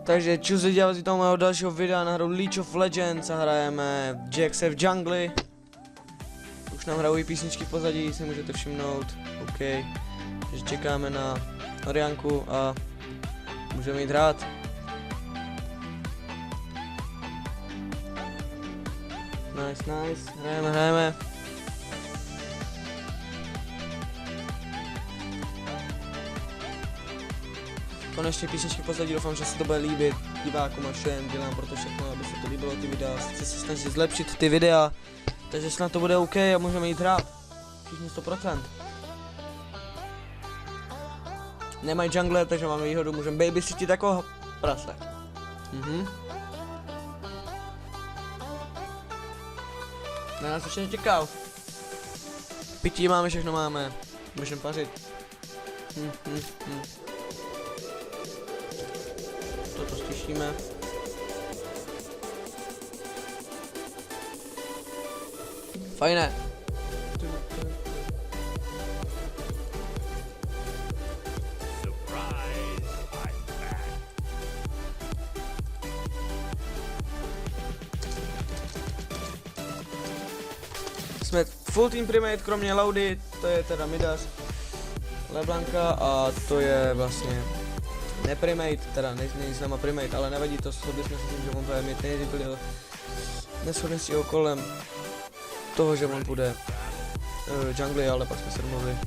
Takže čus lidi, vás vítám mého dalšího videa na hru League of Legends a hrajeme Jaxe v džungli. Už nám hrajou i písničky v pozadí, si můžete všimnout. OK. Takže čekáme na Orianku a můžeme jít hrát. Nice, hrajeme. Konečně písničky pozadí, doufám, že se to bude líbit divákům a všem, dělám proto všechno, aby se to líbilo ty videa, chci se snažit zlepšit ty videa, takže snad to bude OK a můžeme jít hrát, všichni 100%. Nemají jungle, takže máme výhodu, můžeme babysitit jako prase. Na nás ještě nečekal. Pití máme, všechno máme, můžeme pařit. Toto slyšíme. Fajné. Jsme full team primate, kromě Laudy, to je teda Midas, Leblanka a to je vlastně neprimate, teda není s náma primate, ale nevadí to, shodli jsme se tím, že on bude mít nejrychlejší, neshodli si ho kolem toho, že on bude jungly, ale pak jsme se domluvili.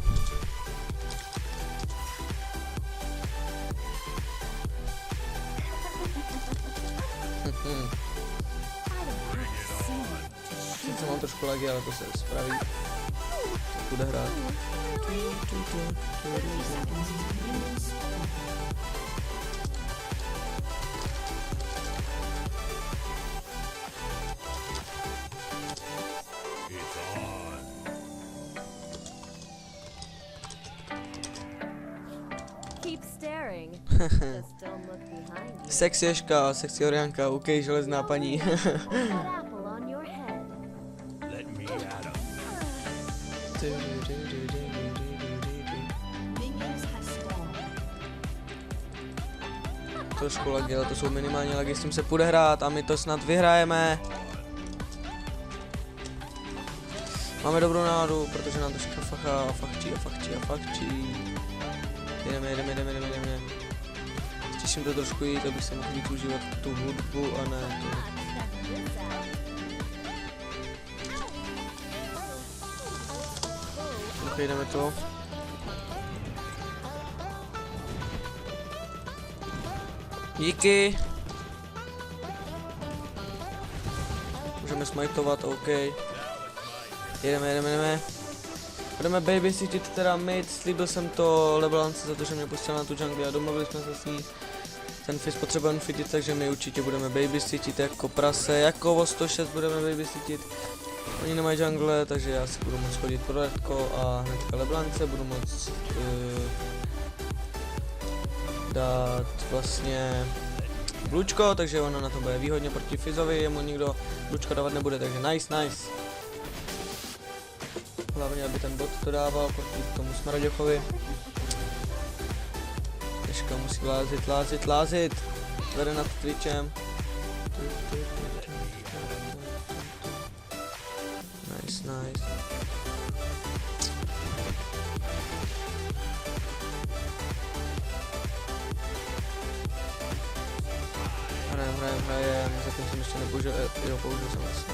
Sice mám trošku lagy, ale to se spraví, to bude hrát. Sexy Ješka, sexy Orianka, OK, železná paní. Trošku lagy, ale to jsou minimální lagy, s tím se půjde hrát a my to snad vyhrajeme. Máme dobrou náladu, protože nám to všechno fachá a fachčí. Jdeme. Těším to trošku jít, abych se mohl víc užívat tu hudbu a ne to. Ok, jdeme to. Díky. Můžeme smajtovat, OK. Jedeme. Budeme babysitit teda mid, slíbil jsem to Leblance za to, že mě pustil na tu jungli a domluvili jsme se s ní. Ten Fizz potřebuje fitit, takže my určitě budeme babysitit jako prase, jako o 106 budeme babysitit. Oni nemají jungle, takže já si budu moct chodit pro redko a hnedka Leblance budu moct dát vlastně Blučko, takže ona na tom bude výhodně proti Fizzovi, jemu nikdo Blučko dávat nebude, takže nice. Hlavně, aby ten bot to dával proti tomu Smraďochovi. Ješka musí lázit. Vede nad Twitchem. Nice. Hrajem. Zatím jsem ještě nepoužil, použil jsem vlastně.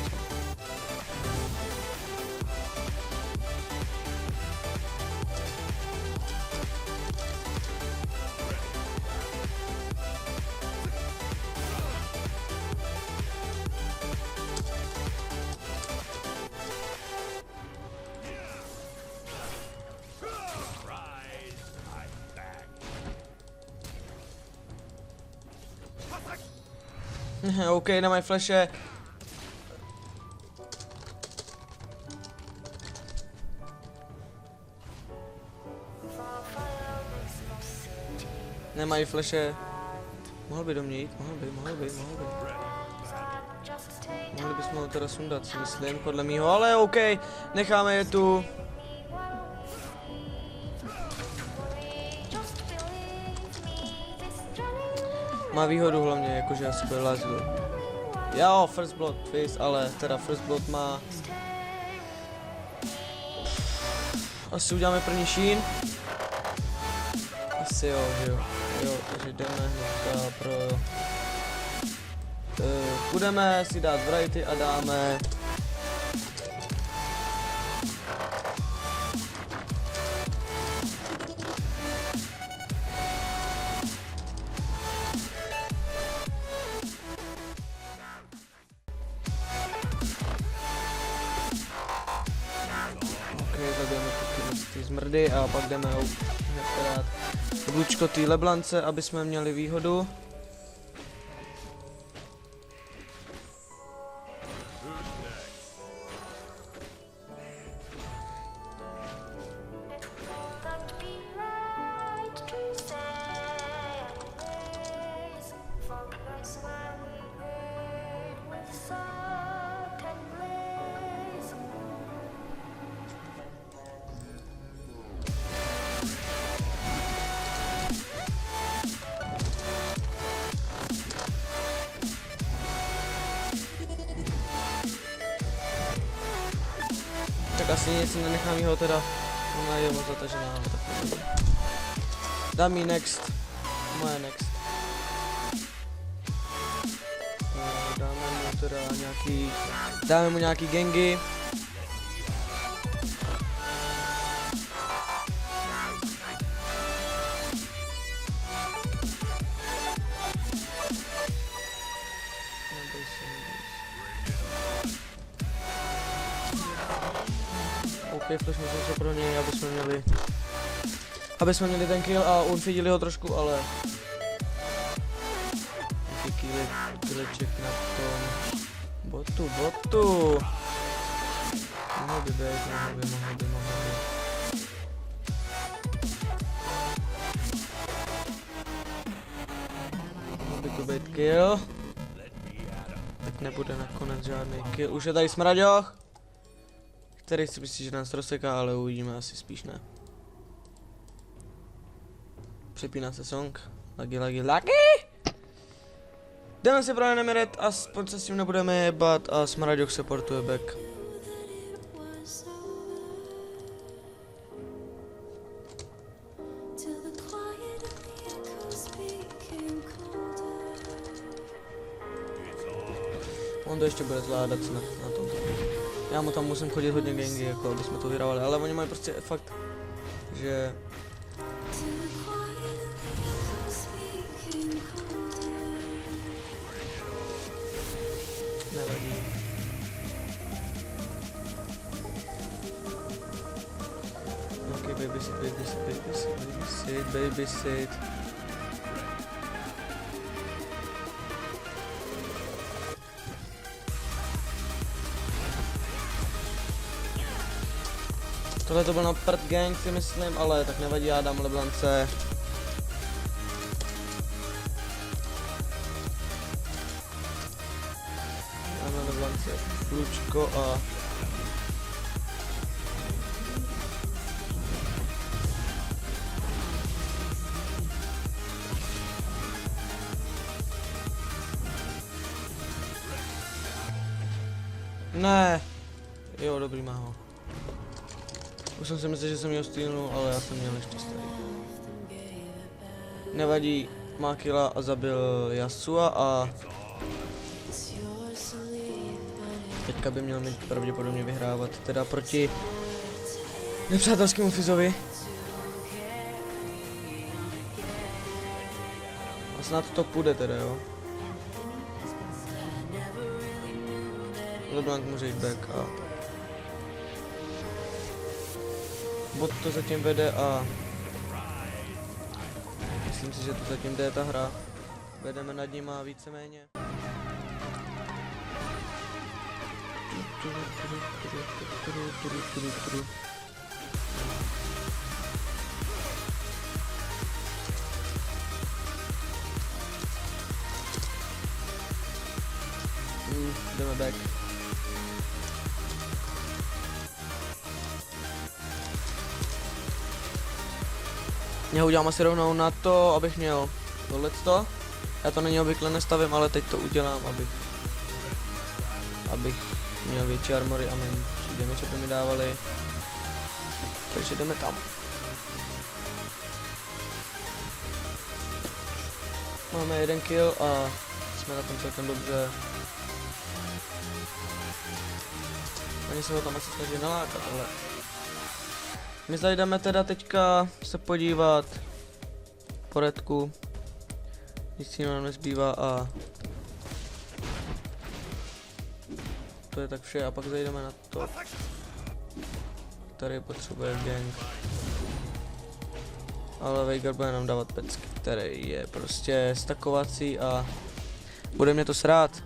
OK, nemají flashe. Nemají flashe. Mohl by do mě jít, mohl by. Mohli bychom ho teda sundat, si myslím, podle mýho, ale OK, necháme je tu. má výhodu hlavně, jakože asi bude Lazio. Jo, First Blood Twist, ale teda First Blood má... Asi uděláme první Sheen. Asi jo, že jo. Jo, takže jdeme hnedka pro... Budeme si dát variety a dáme... Zabijeme ty zmrdy a pak jdeme dát Lučko té Leblance, aby jsme měli výhodu. Tak asi nic nenechám jeho teda, ona je moc zatažená, tak dám jí next, moje next. Dáme mu nějaký gengy. OK, flash musím se pro něj, aby jsme měli ten kill a unfeedili ho trošku, ale killeček na tom botu. Mohl by být. Mohl by to být kill. Tak nebude nakonec žádný kill. Už je tady smraďoch, který si myslí, že nás rozseká, ale uvidíme, asi spíš ne. Přepíná se song. Lagi. Jdeme si pro Enemiret, aspoň se s tím nebudeme jebat a smraďoch se portuje back. On to ještě bude zvládat na tomto. Já mu tam musím chodit hodně gangy, jako aby jsme to vyhrávali, ale oni mají prostě fakt, že... Nevadí. Ok, babysit. Tohle to byl na prd gang, si myslím, ale tak nevadí, já dám Leblance. Dáme Leblance Lučko a... Ne. Jo, dobrý, má ho. Už jsem si myslel, že jsem měl stýlnu, ale já jsem měl ještě starý. Nevadí, má killa a zabil Yasua a... Teďka by měl mít pravděpodobně vyhrávat, teda proti nepřátelskému Fizovi. A snad to půjde teda, jo. LeBlanc může jít back a... Bot to zatím vede a... Myslím si, že to zatím jde ta hra. Vedeme nad ním a víceméně. Jdeme back. Já udělám asi rovnou na to, abych měl tohleto. Já to na ně obvykle nestavím, ale teď to udělám, abych měl větší armory a menší damage, aby mi dávali. Takže jdeme tam. Máme 1 kill a jsme na tom celkem dobře. Oni se ho tam asi snaží nalákat, ale my zajdeme teda teďka se podívat po redku. Nic jiného nám nezbývá a to je tak vše a pak zajdeme na to, který potřebuje gang. Ale Veigar bude nám dávat pecky, který je prostě stakovací a bude mě to srát.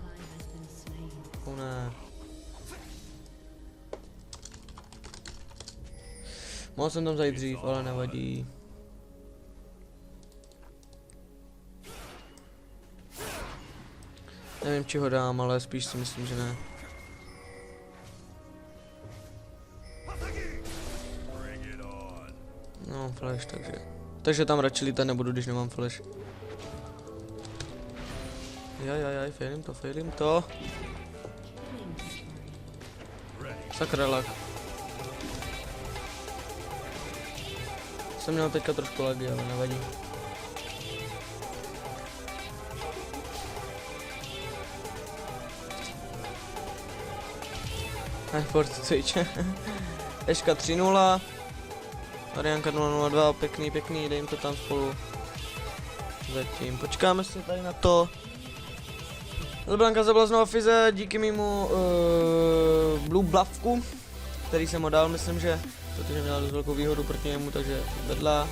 Ne. Mohl jsem tam zajít dřív, ale nevadí. Nevím, či ho dám, ale spíš si myslím, že ne. No, flash, takže tam radši lítat nebudu, když nemám flash. Jaj, failím to. Sakra lag. Jsem měl teďka trošku lagy, ale nevadí. Fort Switch. Eška 3-0. Arianka 002, pěkný, dej jim to tam spolu. Zatím. Počkáme si tady na to. Leblanka zabila znova Fize díky mýmu Blue Bluffku, který jsem ho dal, myslím, že protože měla dost velkou výhodu proti němu, takže vedla.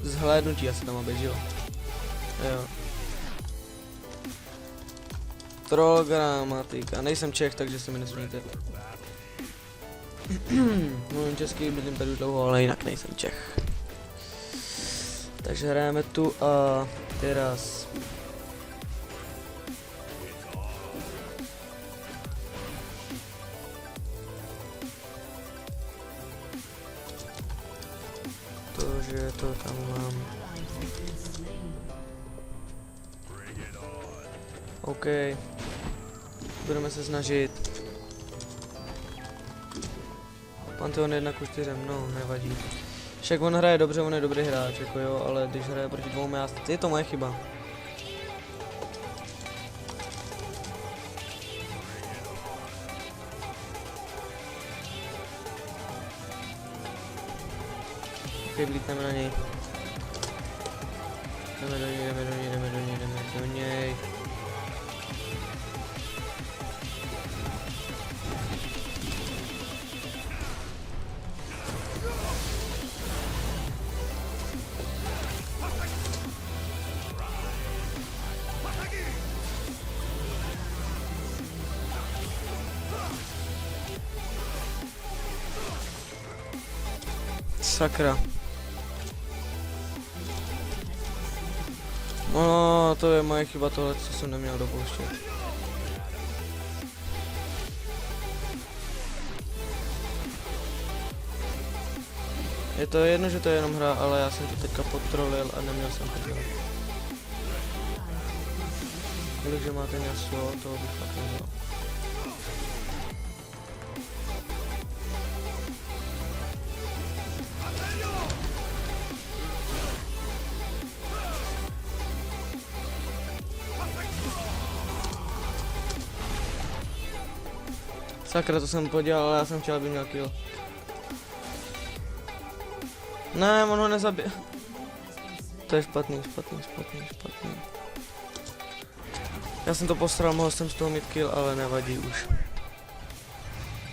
Zhlédnutí asi tam má být, jo? Jo. Troll gramatika. Nejsem Čech, takže se mi nesmíte. Mluvím česky, bydlím tady už dlouho, ale jinak nejsem Čech. Takže hrajeme tu a teraz. Že to tam mám. OK. Budeme se snažit. Pantheon 1:4, no nevadí. Však on hraje dobře, on je dobrý hráč, jako jo, ale když hraje proti dvou jázdci, je to moje chyba. Ok, vlítneme na něj. Jdeme do něj. Sakra. No, to je moje chyba, tohle, co jsem neměl dopouštět. Je to jedno, že to je jenom hra, ale já jsem to teďka podtrolil a neměl jsem to dělat. Kolik, že máte Yasuo, toho bych fakt nedělal. Sakra, to jsem podělal, ale já jsem chtěl, aby měl kill. Ne, on ho nezabije. To je špatný. Já jsem to posral, mohl jsem z toho mít kill, ale nevadí už.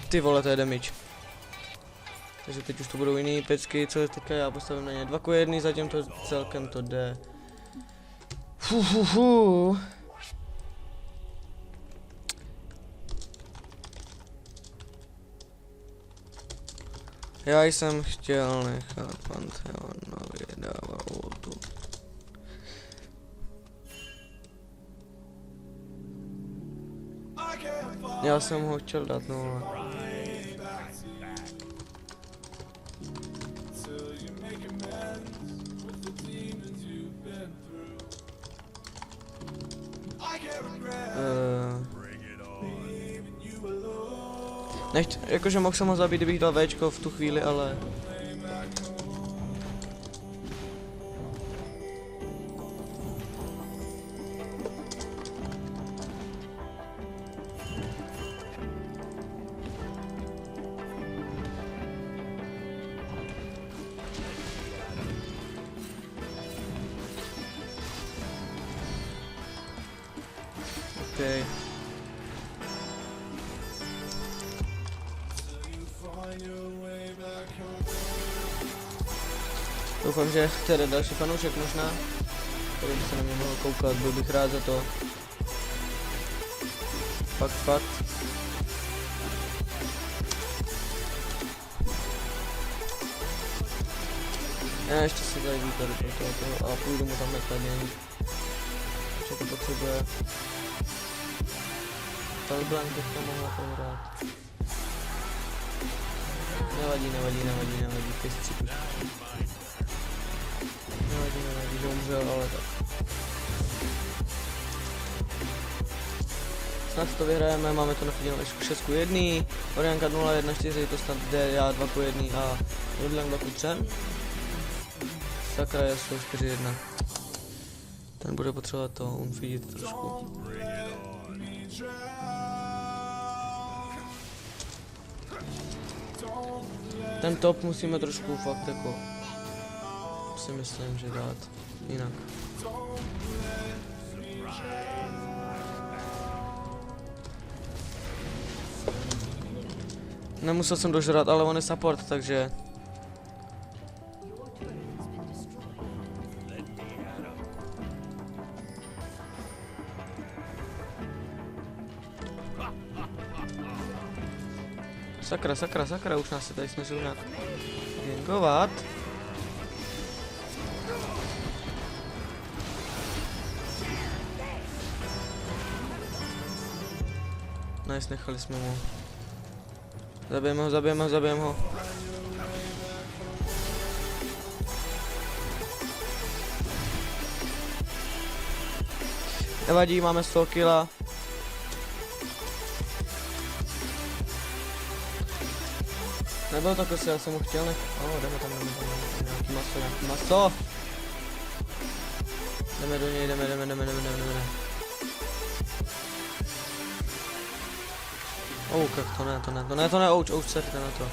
Ty vole, to je damage. Takže teď už to budou jiný pecky, co je teďka já postavím na ně 2:1, zatím to celkem to jde. Já jsem chtěl nechat Pantheonovi dávat ultu. Já jsem ho chtěl dát, no ale... Jakože mohl jsem ho zabít, kdybych dal Včko v tu chvíli, ale... Okay. Doufám, že tedy další fanoušek možná, který by se na mě mohl koukat, byl bych rád za to. Fakt. Já ještě si zajdu tady pro toho a půjdu mu tam nakladnění. Co to potřebuje. Ale Blank bych to mohla prohrát. Nevadí, pěstci už. Nevadí, že umřel, ale tak. Snad to vyhrajeme, máme to nafiděno 6:1, Orianka 0-1-4, to snad jde, já 2:1 a Rudlang 2:3. Sakra je 4:1. Ten bude potřebovat to unfeedit trošku. Ten top musíme trošku fakt jako si myslím, že dát jinak. Nemusel jsem dožrat, ale on je support, takže... Sakra, už nás se tady snažil nějak gangovat. Nice, nechali jsme mu. Zabijeme ho. Nevadí, máme 100 killa. Nebylo to kosy, já jsem mu chtěl jdeme tam nějaký maso. Jdeme do něj, jdeme. Jak to ne, ouch, set na to.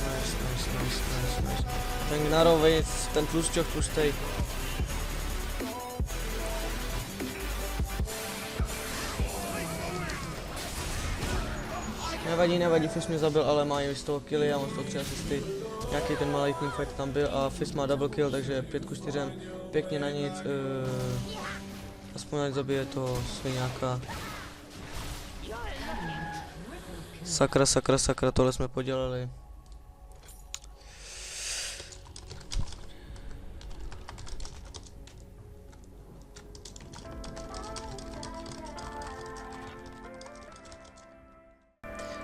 Nice. Ten Gnarovic, ten tlustej. Nevadí, Fizz mě zabil, ale má jen 100 killy, já mám 103 asisty. Nějaký ten malý teamfight tam byl a Fizz má double kill, takže 5:4, pěkně na nic. Aspoň ať zabije to sviňáka. Sakra, tohle jsme podělali.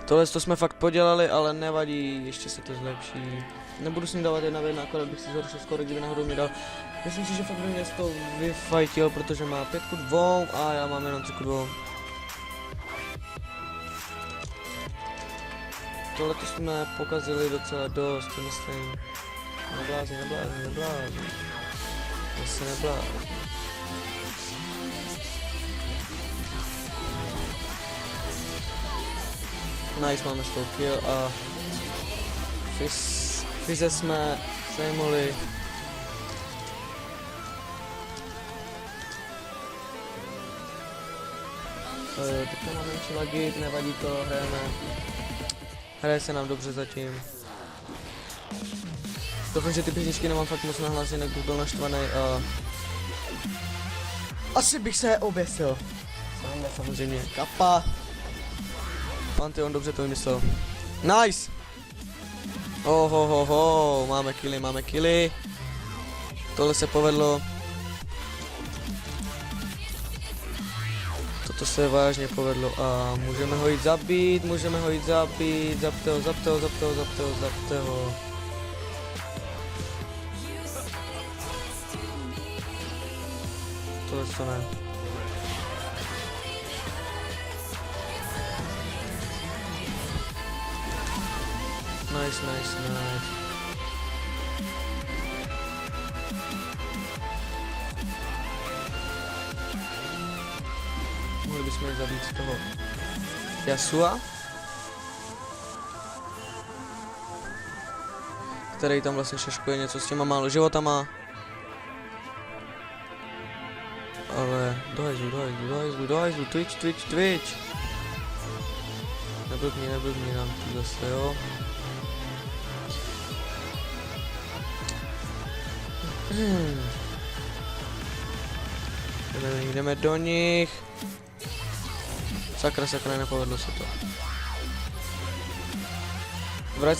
Tohle to jsme fakt podělali, ale nevadí, ještě se to zlepší. Nebudu s ním dávat 1v1, akorát bych si zhoršil skoro, kdyby náhodou mě dal. Myslím si, že fakt by mě to vyfajtil, protože má 5:2 a já mám jenom 3:2. Tohle to jsme pokazili docela dost, myslím. Neblázni. Zase neblázni. Nice, máme 100 kill a Fizze jsme sejmuli. Teďka máme ještě lagy, nevadí to, hrajeme. Hraje se nám dobře zatím. Doufám, že ty písničky nemám fakt moc nahlas, jinak bych byl naštvaný a... Asi bych se oběsil. Samozřejmě, kapa. Pantheon dobře to vymyslel. Nice! Ho, máme killy. Tohle se povedlo. Toto se vážně povedlo a můžeme ho jít zabít, zapte ho. Tohle to ne. Nice. Mohli bychom jít zabít z toho Yasua, který tam vlastně šaškuje něco s těma málo životama. Ale do hajzlu, Twitch. Neblbni nám tu zase, jo. Jdeme do nich. Sakra, nepovedlo se to. Vrať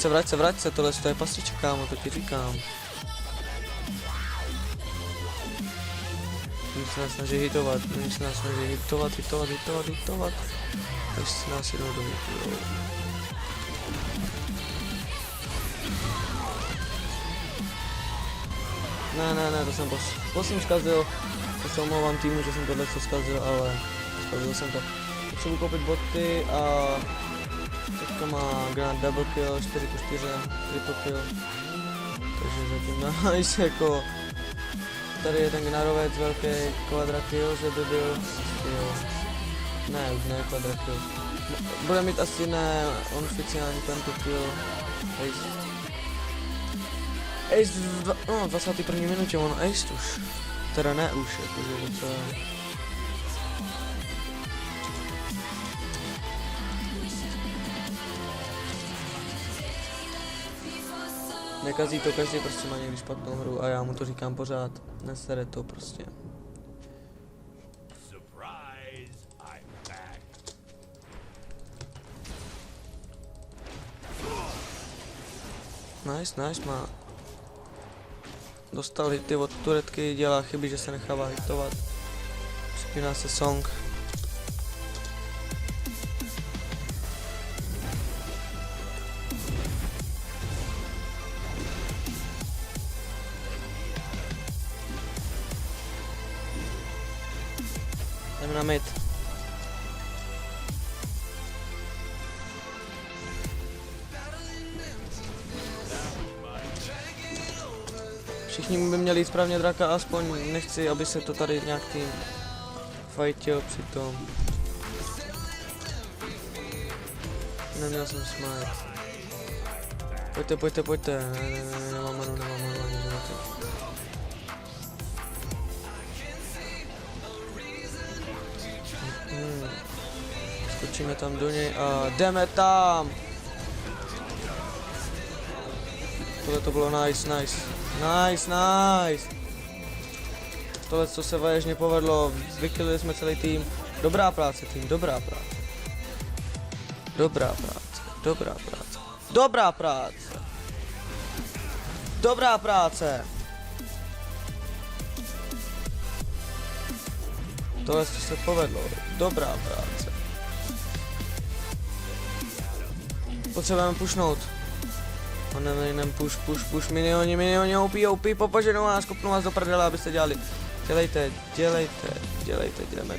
se, tohle je pastička, kámo, to ti říkám. Oni se nás snaží hitovat. Takže se nás jednou dohitujou. Ne, to jsem posím zkazil. To se omlouvám týmu, že jsem tohle zkazil, ale zkazil jsem to. Potřebuji koupit boty a teďka má Grand Double Kill, 4x4, Triple Kill. Takže zatím nice, jako tady je ten Gnarovec velký Quadra Kill, že by byl jo. Ne, už ne Quadra Kill. Bude mít asi ne oficiální 20 Kill. Ace v 21. minutě, on Ace už. Teda ne už, jakože docela. Nekazí to, každý prostě má někdy špatnou hru a já mu to říkám pořád. Nesere to prostě. Nice, má. Dostal hity od Turetky, dělá chyby, že se nechává hitovat. Připíná se Song. Jdeme na mid. Všichni by měli správně draka, aspoň nechci, aby se to tady nějak tým fajtil přitom. Neměl jsem smite. Pojďte. Ne, nemám manu, ani životy. Skočíme tam do něj a jdeme tam! Tohle to bylo nice. Tohle co se vážně povedlo, vykillili jsme celý tým. Dobrá práce tým, dobrá práce. Tohle co se povedlo, dobrá práce. Potřebujeme pushnout. Nevím, push, minioni, OP, popoženou vás, kopnu vás do prdele, abyste dělali. Dělejte, jdeme.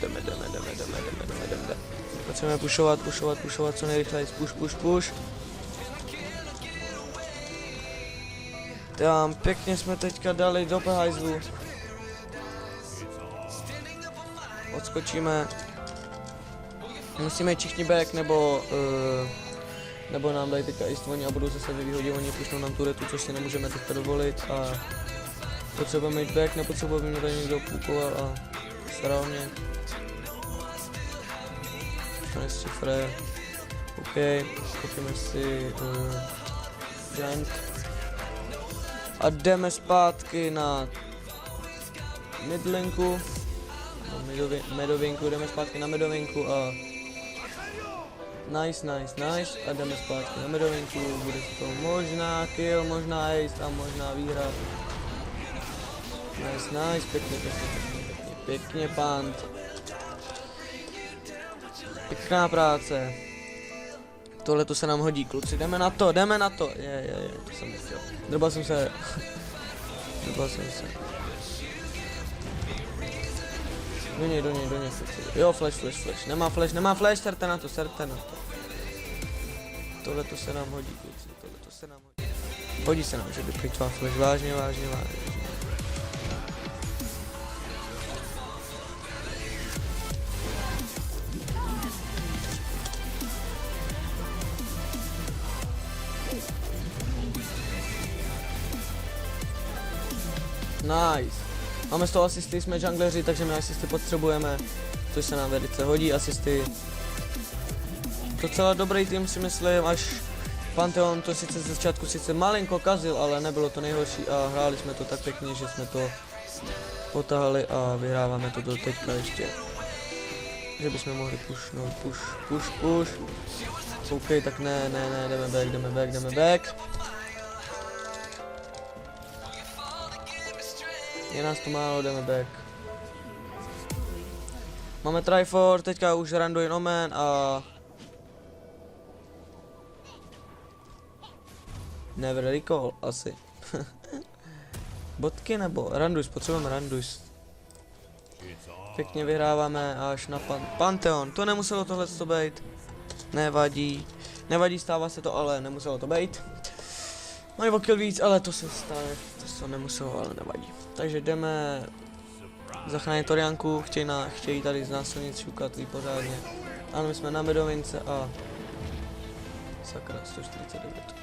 Potřebujeme pushovat co nejrychleji, push. Tam pěkně jsme teďka dali do hajzlu. Odskočíme. Musíme jít všichni back, nebo nám dají teďka istvoní a budou zase vyhodit, oni pušnou nám turetu, což si nemůžeme teďka dovolit a potřebujeme jít back, nepotřebujeme mě tady někdo půkoval a staral mě. Máme si Frey, OK, koupíme si Giant a jdeme zpátky na midlinku, medovinku, jdeme zpátky na medovinku a Nice. A jdeme zpátky na medovinku, bude to možná kill, možná ace a možná výhra. Nice, pěkně, punt. Pěkná práce. Tohle to se nám hodí, kluci, jdeme na to. Je, to jsem nechtěl. Drbal jsem se. Do něj, jo, flash. Nemá flash, serte na to. Tohle to se nám hodí, kluci, Hodí se nám, že by plýtvá flash, vážně. Nice. Máme z toho asisty, jsme jungleři, takže my asisty potřebujeme, což se nám velice hodí, asisty. Docela dobrý tým, si myslím, až Pantheon to sice ze začátku malinko kazil, ale nebylo to nejhorší a hráli jsme to tak pěkně, že jsme to potahali a vyhráváme to do teďka ještě. Že bychom mohli pushnout, push. OK, tak ne, jdeme back. Je nás tu málo, jdeme back. Máme Triforce, teďka už randuji Omen a... Never recall, asi. Botky nebo Randuis, potřebujeme Randuis. Pěkně vyhráváme až na Pantheon, to nemuselo tohle to být. Nevadí, stává se to, ale nemuselo to být. Mají o kill víc, ale to se stane, to nemuselo, ale nevadí. Takže jdeme zachránit Torianku, chtějí tady z nás nic šukat pořádně. Ale my jsme na medovince a... Sakra, 149.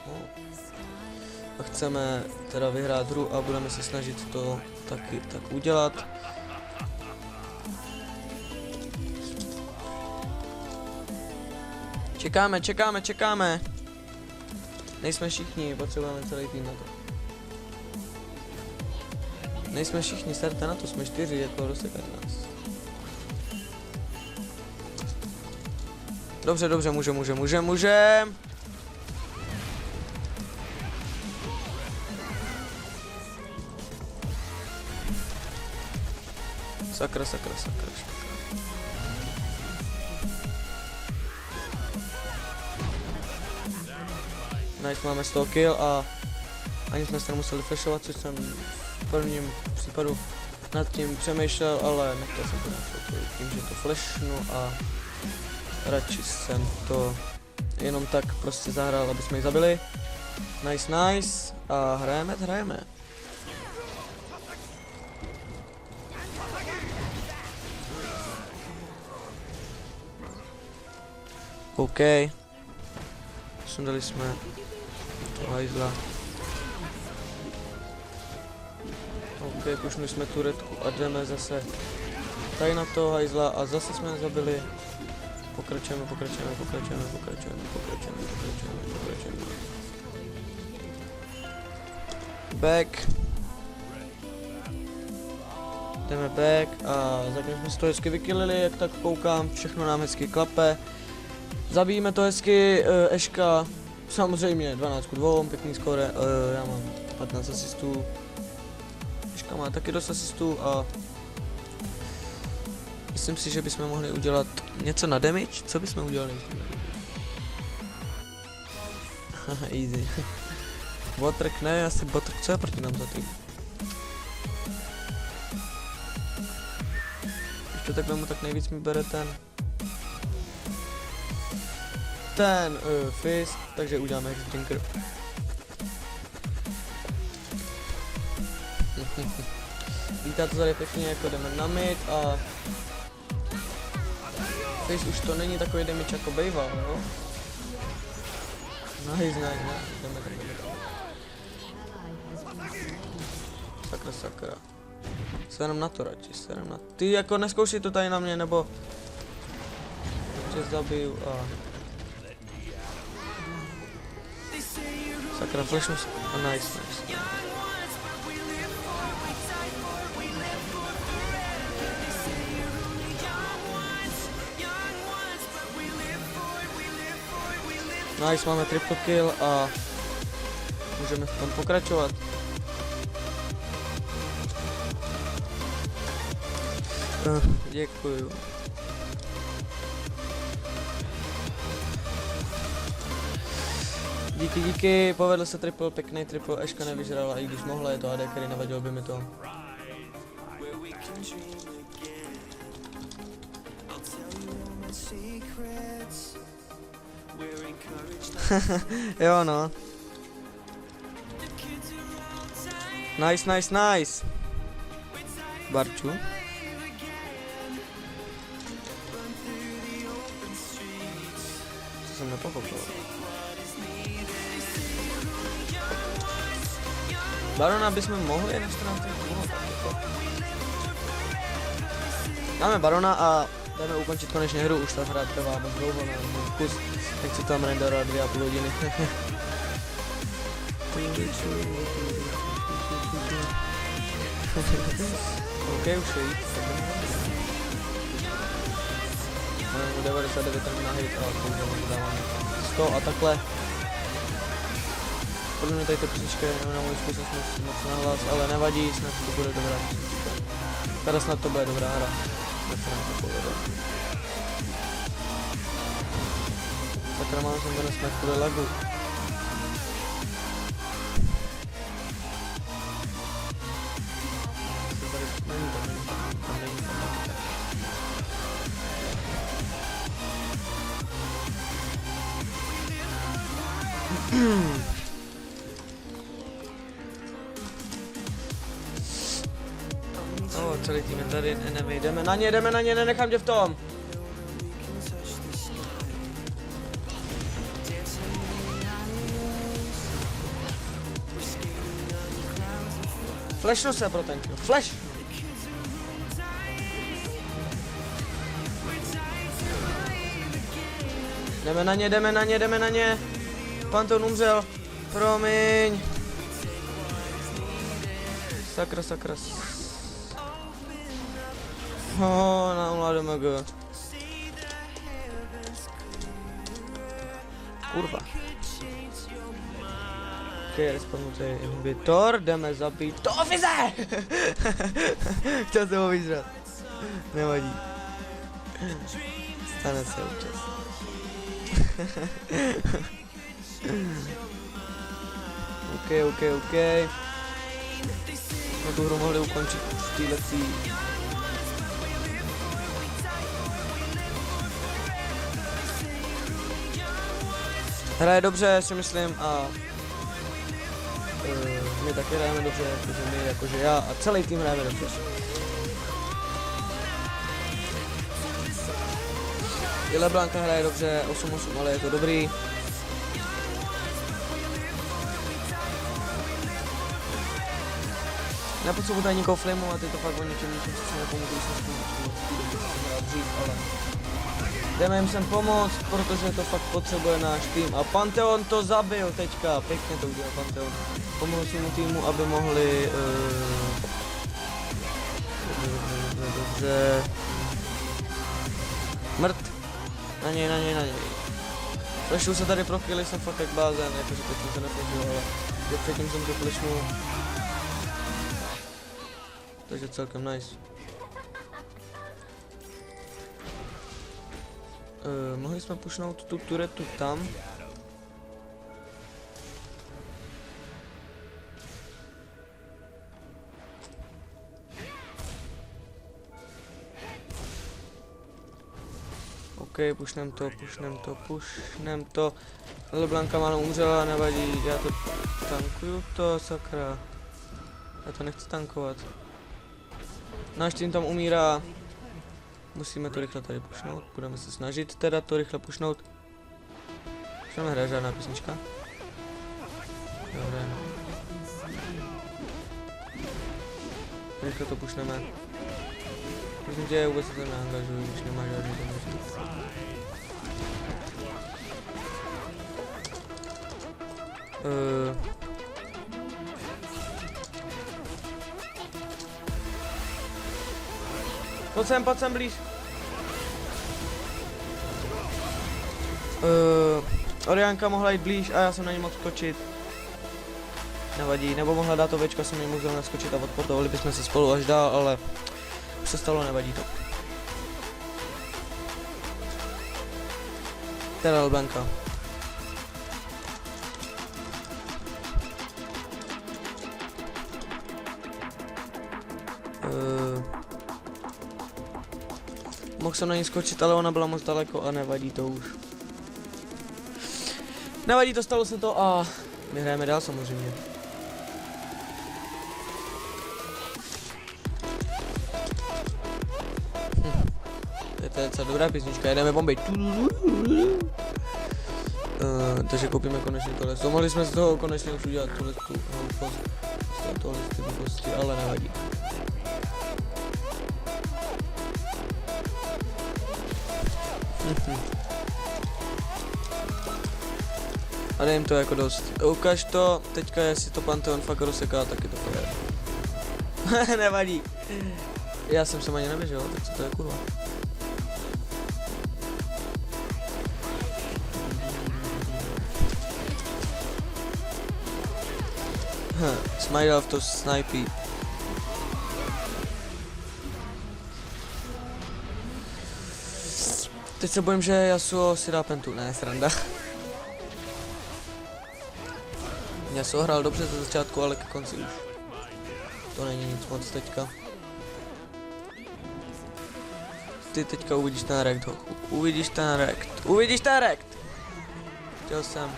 A chceme teda vyhrát hru a budeme se snažit to taky tak udělat. Čekáme. Nejsme všichni, potřebujeme celý tým na to. Nejsme všichni, serte na to, jsme 4, jako rozsekat nás. Dobře, může. Sakra. Nice, máme 100 kill a ani jsme se nemuseli flashovat, což jsem v prvním případu nad tím přemýšlel, ale nechtěl jsem to neflashovat tím, že to flashnu a radši jsem to jenom tak prostě zahrál, aby jsme ji zabili. Nice a hrajeme. OK. Sundali jsme to hajzla. OK, pušnuli jsme tu redku a jdeme zase tady na toho hajzla a zase jsme ho zabili. Pokračujeme. Back. Jdeme back a zatím jsme si to hezky vykillili, jak tak koukám, všechno nám hezky klape. Zabijeme to hezky, Eška, samozřejmě 12:2, pěkný skóre, já mám 15 asistů. Eška má taky dost asistů a myslím si, že bychom mohli udělat něco na damage. Co bychom udělali? Haha, easy. Botrk ne, asi Botrk, co je proti nám za tým? Ještě takhle mu tak nejvíc mi bere ten fist, takže uděláme Hexdrinker. Vítá to tady pěkně, jako jdeme na mid a fist už to není takový damage jako býval, jo? Nice, jdeme. Sakra. Serem na to radši, Ty jako neskoušej to tady na mě, nebo tě zabiju a... Sakra, flashnu se. Nice. Nice, máme triple kill a můžeme v tom pokračovat. Děkuju. Díky, povedl se triple, pěkný triple, Eška nevyžrala, i když mohla, je to AD, který nevadil by mi to. Jo no. Nice. Barču. To jsem nepochopil. Barona bychom mohli, než to nám to máme Barona a jdeme ukončit konečně hru, už ta hra trvá moc dlouho, ne, kus, tak si tam renderovat 2,5 hodiny. OK, už je jít. 99 na hit a pouze dáváme 100 a takhle. Podle mě tady ta písnička je na můj zkusit moc nahlas, ale nevadí, snad to bude dobrá písnička. Teda snad to bude dobrá hra. Tak se nám to povede. Sakra, mám jsem ten smek kvůli lagu. Celý tým je tady, enemy, jdeme na ně, nenechám tě v tom. Flashnu se pro ten kill, flash! Jdeme na ně. Panton umřel, promiň. Sakra. Na MG. Kurva. Ok, respawnutý inhibitor, jdeme zabít to ofice! Chtěl jsem ho vyžrat. Nevadí. Stane se občas. OK. Na tu hru mohli ukončit v této. Hraje dobře, si myslím, a my taky hrajeme dobře, jakože já a celý tým hrajeme dobře. I LeBlanka hraje dobře, 8-8, ale je to dobrý. Nepotřebuji tady nikoho flamu a ty to fakt o něčem si nepomůžu, když jsem dřív, ale jdeme jim sem pomoct, protože to fakt potřebuje náš tým. A Pantheon to zabil teďka, pěkně to udělal Pantheon. Pomohl svému týmu, aby mohli dobře. Mrt. Na něj. Flashu se tady pro chvíli, jsem fakt jak blázen, jakože teď jsem se neflashu, ale předtím jsem to flashnul. Takže celkem nice. Mohli jsme pušnout tu turetu tam. OK, pušnem to. LeBlanka málo umřela, nevadí, já to tankuju to, sakra. Já to nechci tankovat. Náš tým tam umírá. Musíme to rychle tady pušnout, budeme se snažit teda to rychle pušnout. Už nám hraje žádná písnička. Dobré, no. Rychle to pušneme. Myslím tě, vůbec se to neangažuji, když nemá žádný pomoc. Pojď sem blíž. Orianka mohla jít blíž a já jsem na ní mohl skočit. Nevadí, nebo mohla dát ovečka, jsem na ní mohl zrovna skočit a odportovali bychom se spolu až dál, ale už se stalo, nevadí to. Teda Leblanka. Mohl jsem na ní skočit, ale ona byla moc daleko a nevadí to už. Nevadí to, stalo se to a my hrajeme dál samozřejmě. To je docela dobrá písnička, jedeme bomby. Takže koupíme konečně tohle. Mohli jsme z toho konečně už udělat tuhle tu hloupost. Tohle ty blbosti, ale nevadí. A dej jim to jako dost. Ukaž to, teďka jestli to Pantheon fakt rozseká, tak je to fér. Nevadí. Já jsem sem ani neběžel, tak co to je kurva. Smajlov to snipí. Teď se bojím, že Yasuo si dá pentu, ne, sranda. Yasuo hrál dobře ze začátku, ale ke konci už. To není nic moc teďka. Ty teďka uvidíš ten rekt, hochu. Uvidíš ten rekt. Uvidíš ten rekt! Chtěl jsem.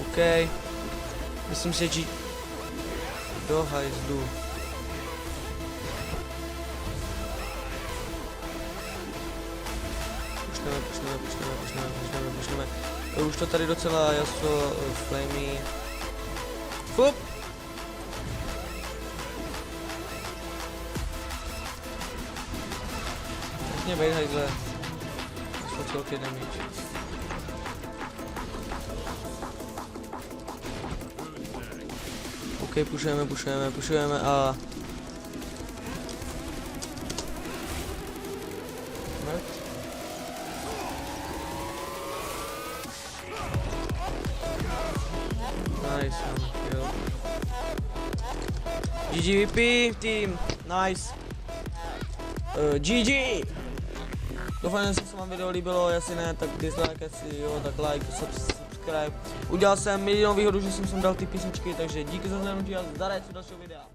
OK. Myslím si, že do hajzdu. Počneme. Už to tady docela Yasuo flamey. Fup! Pěkně bejt hajzle. Skočil damage. OK, pušujeme a... Nice, jo. GGVP team, nice. GG! Doufám, že se vám video líbilo, jestli ne, tak dislike, jestli jo, tak like, subscribe. Udělal jsem jedinou výhodu, že jsem sem dal ty písničky, takže díky za zhlédnutí a zdarec do dalšího videa.